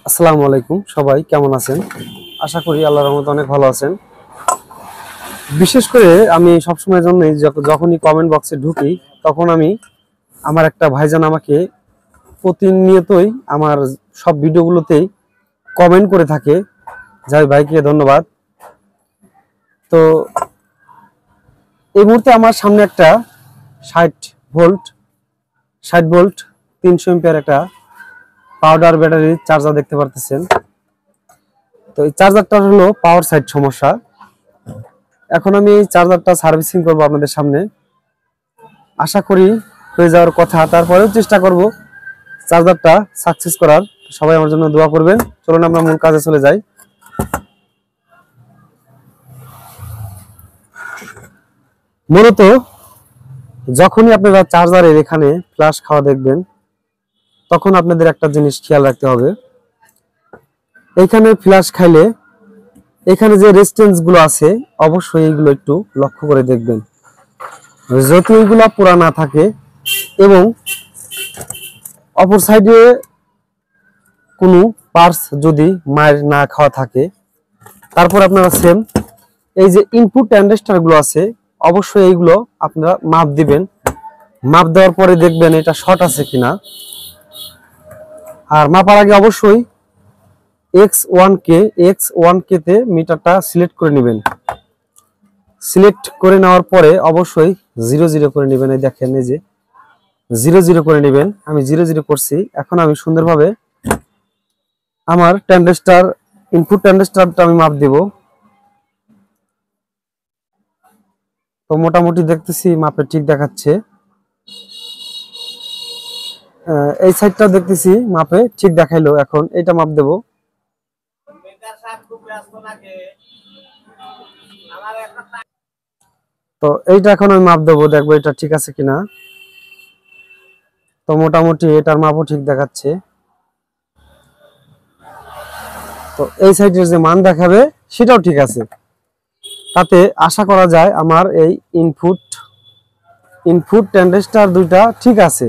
আসসালামু আলাইকুম, সবাই কেমন আছেন? আশা করি আল্লাহর রহমতে অনেক ভালো আছেন। বিশেষ করে আমি সবসময়ের জন্য যখনই কমেন্ট বক্সে ঢুকি তখন আমি আমার একটা ভাইজান আমাকে প্রতিনিয়তই আমার সব ভিডিওগুলোতেই কমেন্ট করে থাকে। যাই ভাইকে ধন্যবাদ। তো এই মুহূর্তে আমার সামনে একটা 60 ভোল্ট 60 ভোল্ট 300 এম্পিয়ার একটা পাউডার ব্যাটারি চার্জার দেখতে পারতেছেন। তো এই চার্জারটা হলো পাওয়ার সাইড সমস্যা। এখন আমি এই চার্জারটা সার্ভিসিং করব আপনাদের সামনে। আশা করি হয়ে যাওয়ার কথা, তারপরেও চেষ্টা করব চার্জারটা সাকসেস করার। সবাই আমার জন্য দোয়া করবেন। চলুন আমরা মূল কাজে চলে যাই। মূলত যখনই আপনারা চার্জারের এখানে ফ্ল্যাশ খাওয়া দেখবেন তখন আপনাদের একটা জিনিস খেয়াল রাখতে হবে। এখানে ফ্ল্যাশ খাইলে এখানে যে রেজিস্ট্যান্স গুলো আছে অবশ্যই এইগুলো একটু লক্ষ্য করে দেখবেন। যদি এইগুলো পুরা না থাকে এবং অপর সাইডে কোনো পার্টস যদি মার না খাওয়া থাকে, তারপর আপনারা সেম এই যে ইনপুট ট্রানজিস্টর গুলো আছে অবশ্যই এইগুলো আপনারা মাপ দিবেন। মাপ দেওয়ার পরে দেখবেন এটা শর্ট আছে কিনা। আর মাপার আগে অবশ্যই X1K তে মিটারটা সিলেক্ট করে নেবেন। সিলেক্ট করে নেওয়ার পরে অবশ্যই 00 করে নেবেন। এই দেখেন, এই যে 00 করে নেবেন। আমি 00 করছি। এখন আমি সুন্দরভাবে আমার ট্রানজিস্টর ইনপুট ট্রানজিস্টরটা আমি মাপ দেব। তো মোটামুটি দেখতেছি মাপে ঠিক দেখাচ্ছে। এই সাইডটা দেখতেছি মাপে ঠিক দেখাইলো। এখন এটা মাপ দেব। তো এইটা এখন আমি মাপ দেবো, দেখবো এটা ঠিক আছে কিনা। তো মোটামুটি এটার মাপও ঠিক দেখাচ্ছে। তো এই সাইডের যে মান দেখাবে সেটাও ঠিক আছে। তাতে আশা করা যায় আমার এই ইনপুট ট্রানজিস্টর দুইটা ঠিক আছে।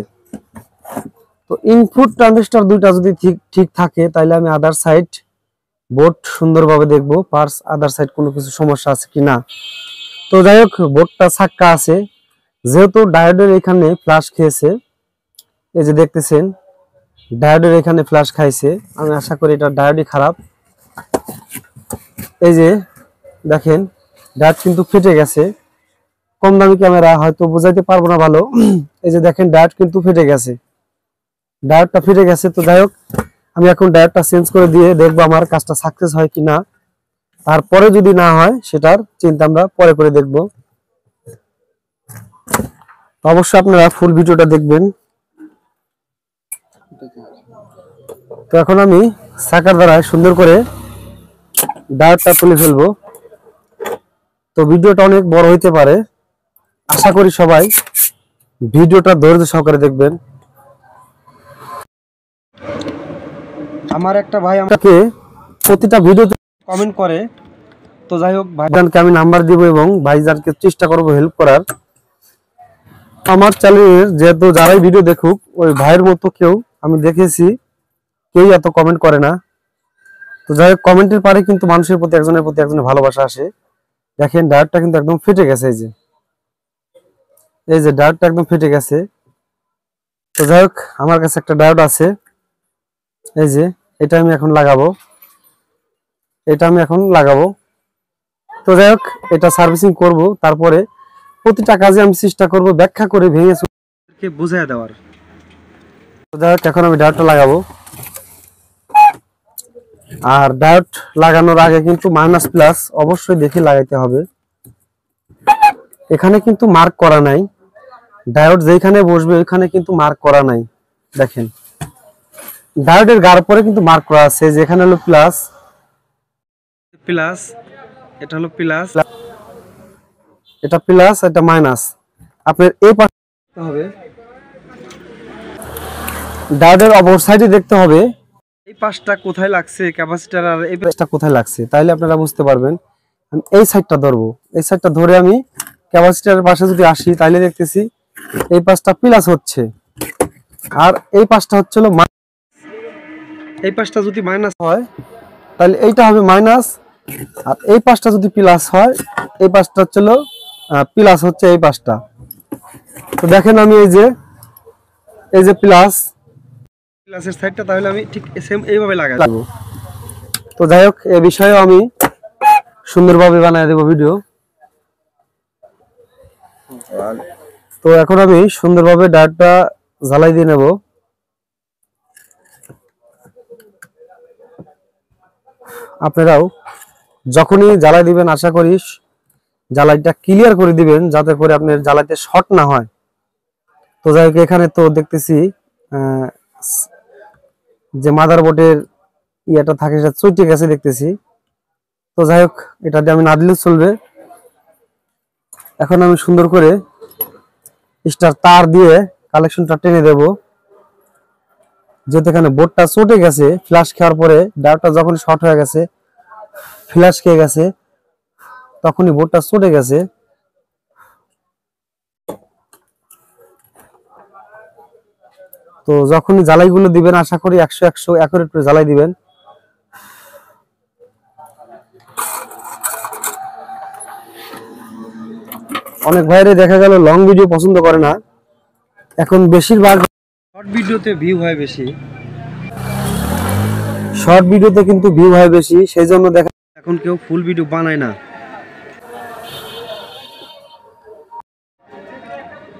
তো ইনপুট ট্রানজিস্টর দুইটা যদি ঠিক থাকে তাহলে আমি আদার সাইড বোর্ড সুন্দরভাবে দেখবো পার্স আদার সাইড কোনো কিছু সমস্যা আছে কিনা। তো যাই হোক, বোর্ডটা ছাক্কা আছে। যেহেতু ডায়োডের এখানে ফ্ল্যাশ খেয়েছে, এই যে দেখতেছেন ডায়োডের এখানে ফ্ল্যাশ খাইছে, আমি আশা করি এটা ডায়োডই খারাপ। এই যে দেখেন ডায়োড কিন্তু ফেটে গেছে। কম দামি ক্যামেরা হয়তো বোঝাইতে পারবো না ভালো। এই যে দেখেন ডায়োড কিন্তু ফেটে গেছে, ডায়োডটা ফেটে গেছে। তো যাই হোক, আমি এখন ডায়োডটা চেঞ্জ করে দিয়ে দেখবো আমার কাজটা সাকসেস হয় কিনা। তারপরে যদি না হয় সেটার চিন্তা আমরা পরে করে দেখব। অবশ্যই আপনারা ফুল ভিডিওটা দেখবেন। তো এখন আমি সাকার দ্বারা সুন্দর করে ডায়োডটা তুলে ফেলবো। তো ভিডিওটা অনেক বড় হইতে পারে, আশা করি সবাই ভিডিওটা ধৈর্য সহকারে দেখবেন। আমার একটা ভাই আমাকে প্রতিটা ভিডিওতে কমেন্ট করে। তো যাই হোক, ভাইজানকে আমি নাম্বার দিব এবং ভাইজানকে চেষ্টা করব হেল্প করার। আমার চ্যানেলের যেহেতু যারাই ভিডিও দেখুক ওই ভাইয়ের মতো কেউ আমি দেখেছি কেউ এত কমেন্ট করে না। তো যাই হোক, কমেন্টের পারে কিন্তু মানুষের প্রতি একজনের ভালোবাসা আসে। দেখেন ডায়োডটা কিন্তু একদম ফেটে গেছে। এই যে ডায়োডটা একদম ফেটে গেছে। তো যাই হোক, আমার কাছে একটা ডায়োড আছে। এই যে এটা আমি এখন লাগাবো। তো যাই হোক, এটা সার্ভিসিং করব। তারপরে প্রতিটা কাজে আমি চেষ্টা করব ব্যাখ্যা করে ভেঙে বুঝাই দেওয়ার। তো যাই হোক, এখন আমি ডায়োডটা লাগাবো। আর ডায়োড লাগানোর আগে কিন্তু মাইনাস প্লাস অবশ্যই দেখে লাগাইতে হবে। এখানে কিন্তু মার্ক করা নাই, ডায়োড যেখানে বসবে ওইখানে কিন্তু মার্ক করা নাই। দেখেন ডায়োডের গার পরে কিন্তু মার্ক করা আছে, যেখানে হলো প্লাস, এটা হলো প্লাস, এটা প্লাস, এটা মাইনাস। আপনার এই পাশে দেখতে হবে, ডায়োডের অপর সাইডে দেখতে হবে এই পাশটা কোথায় লাগছে ক্যাপাসিটর আর এই পাশটা কোথায় লাগছে, তাইলে আপনারা বুঝতে পারবেন। আমি এই সাইডটা ধরবো, এই সাইডটা ধরে আমি ক্যাপাসিটরের পাশে যদি আসি তাইলে দেখতেছি এই পাশটা প্লাস হচ্ছে আর এই পাশটা হচ্ছিল। এই পাশটা যদি মাইনাস হয় তাহলে এইটা হবে মাইনাস, আর এই পাশটা যদি প্লাস হয় এই পাশটা হচ্ছিল প্লাস হচ্ছে এই পাশটা। তো দেখেন আমি এই যে প্লাসের সাইডটা তাহলে আমি ঠিক সেম এইভাবে লাগাবো। তো যাই হোক এই বিষয়েও আমি সুন্দরভাবে বানিয়ে দেবো ভিডিও। তো এখন আমি সুন্দরভাবে ডায়োডটা জ্বালাই দিয়ে নেব। আপনারাও যখনই জ্বালাই দিবেন আশা করি জ্বালাইটা ক্লিয়ার করে দিবেন যাতে করে আপনার জ্বালাইতে শর্ট না হয়। তো যাই হোক এখানে তো দেখতেছি যে মাদারবোর্ডের ইয়েটা থাকে সেটা চুইটে গেছে দেখতেছি। তো যাই হোক এটা দিয়ে আমি না দিলেও চলবে। এখন আমি সুন্দর করে স্টার তার দিয়ে কালেকশনটা টেনে দেব, যেহেতু এখানে বোর্ডটা চটে গেছে ফ্ল্যাশ খাওয়ার পরে। ডায়োডটা যখন শর্ট হয়ে গেছে ফ্ল্যাশ খেয়ে গেছে তখনই বোর্ডটা চটে গেছে। তো যখনই জ্বালাইগুলো দিবেন আশা করি 100 অ্যাকুরেট করে জ্বালাই দিবেন। অনেক ভাইরে দেখা গেল লং ভিডিও পছন্দ করে না, এখন বেশিরভাগ শর্ট ভিডিওতে ভিউ হয় বেশি, শর্ট ভিডিওতে কিন্তু ভিউ হয় বেশি, সেই জন্য দেখা এখন কেউ ফুল ভিডিও বানায় না।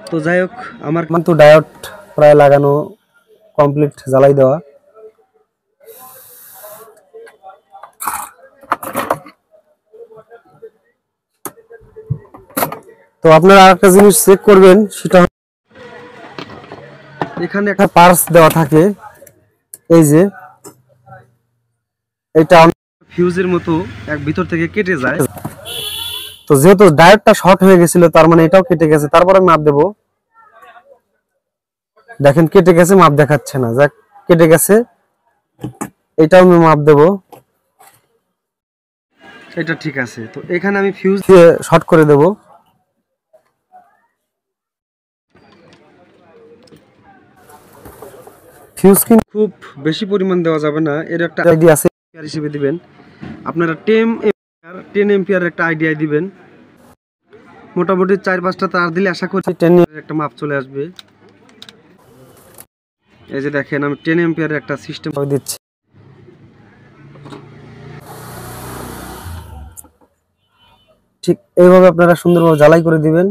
তো যাই হোক আমার কিন্তু ডায়োড প্রায় লাগানো কমপ্লিট, জ্বালাই দেওয়া। তো আপনারা আরেকটা জিনিস চেক করবেন, সেটা এখানে একটা পার্স দেওয়া থাকে, এই যে এটা ফিউজের মতো এক ভিতর থেকে কেটে যায়। তো যেহেতু ডায়োডটা শর্ট হয়ে গেছিল তার মানে এটাও কেটে গেছে। তারপরে মাপ দেব, দেখেন কেটে গেছে, মাপ দেখাচ্ছে না, যাক কেটে গেছে। এটাও আমি মাপ দেব, এটা ঠিক আছে। তো এখানে আমি ফিউজ দিয়ে শর্ট করে দেব। ফিউজ কিন্তু খুব বেশি পরিমাণ দেওয়া যাবে না, এর একটা আইডিয়া আছে হিসেবে দিবেন আপনারা। 10 এম্পিয়ার একটা আইডিয়া দিবেন, মোটামুটি 4-5টা তার দিলে আশা করছি 10 এর একটা মাপ চলে আসবে। এই যে দেখেন আমি 10 এম্পিয়ারের একটা সিস্টেম দিচ্ছি। ঠিক এইভাবে আপনারা সুন্দরভাবে জ্বালাই করে দিবেন।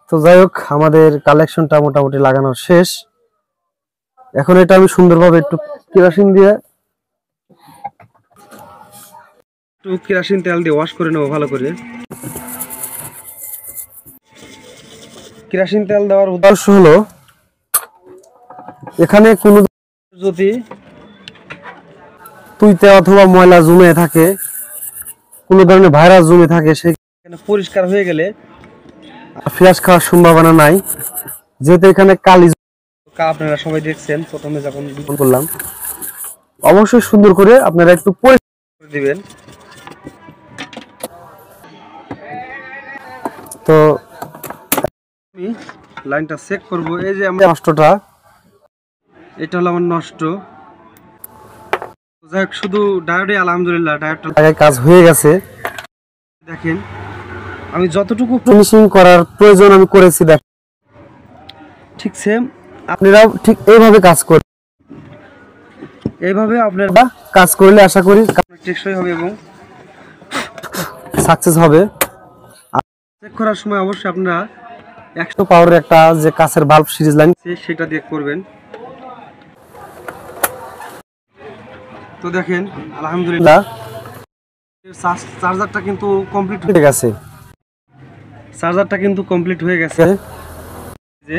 তো যাই হোক আমাদের কালেকশনটা মোটামুটি লাগানো শেষ। এখন এটা আমি সুন্দরভাবে একটু কেরোসিন তেল দিয়ে ওয়াশ করে নেব ভালো করে। কেরোসিন তেল দেওয়ার উদ্দেশ্য হলো এখানে কোনো যদি তুইতে অথবা ময়লা জমে থাকে, কোনো ধরনের ভাইরাস জমে থাকে, সেখানে পরিষ্কার হয়ে গেলে ফ্ল্যাশ খাওয়ার সম্ভাবনা নাই। যেহেতু এখানে কালি আপনারা সবাই দেখছেন প্রথমে যখন বিপন করলাম, অবশ্যই সুন্দর করে আপনারা একটু পরিষ্কার করে দিবেন। তো আমি লাইনটা চেক করব। এই যে আমার নষ্টটা, এটা হলো আমার নষ্ট। যাই হোক শুধু ডায়োডে আলহামদুলিল্লাহ ডায়োডটা কাজ হয়ে গেছে। দেখেন আমি যতটুকু ফিনিশিং করার প্রয়োজন আমি করেছি, দেখ ঠিক সেম আপনারাও ঠিক এইভাবে কাজ করুন। এইভাবে আপনারা কাজ করলে আশা করি টেকসই হবে এবং সাকসেস হবে। চেক করার সময় অবশ্যই আপনারা 100 পাওয়ারের একটা যে কাচের বাল্ব সিরিজ লাইন সেটা দিয়ে করবেন। তো দেখেন আলহামদুলিল্লাহ চার্জারটা কিন্তু কমপ্লিট হয়ে গেছে। চার্জারটা কিন্তু কমপ্লিট হয়ে গেছে, যে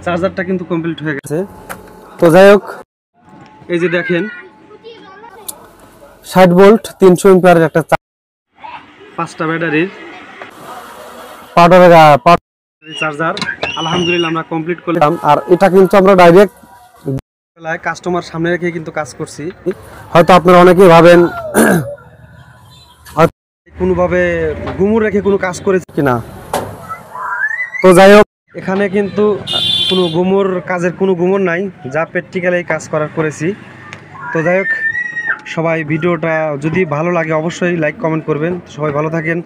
চার্জারটা কিন্তু কমপ্লিট হয়ে গেছে। তো যাই হোক এই যে দেখেন 60 ভোল্ট 300 এম্পিয়ারের একটা 5টা ব্যাটারির পাউডার চার্জার আলহামদুলিল্লাহ আমরা কমপ্লিট করলাম। আর এটা কিন্তু আমরা ডাইরেক্ট কাস্টমার সামনে রেখে কিন্তু কাজ করছি। হয়তো আপনারা অনেকেই ভাবেন কোনোভাবে গুমুর রেখে কোনো কাজ করেছে কিনা। তো যাই হোক, এখানে কিন্তু কোনো গুমুর কাজের কোনো গুমুর নাই, যা প্র্যাকটিক্যালি কাজ করেছি। তো যাই হোক, সবাই ভিডিওটা যদি ভালো লাগে অবশ্যই লাইক কমেন্ট করবেন। সবাই ভালো থাকেন।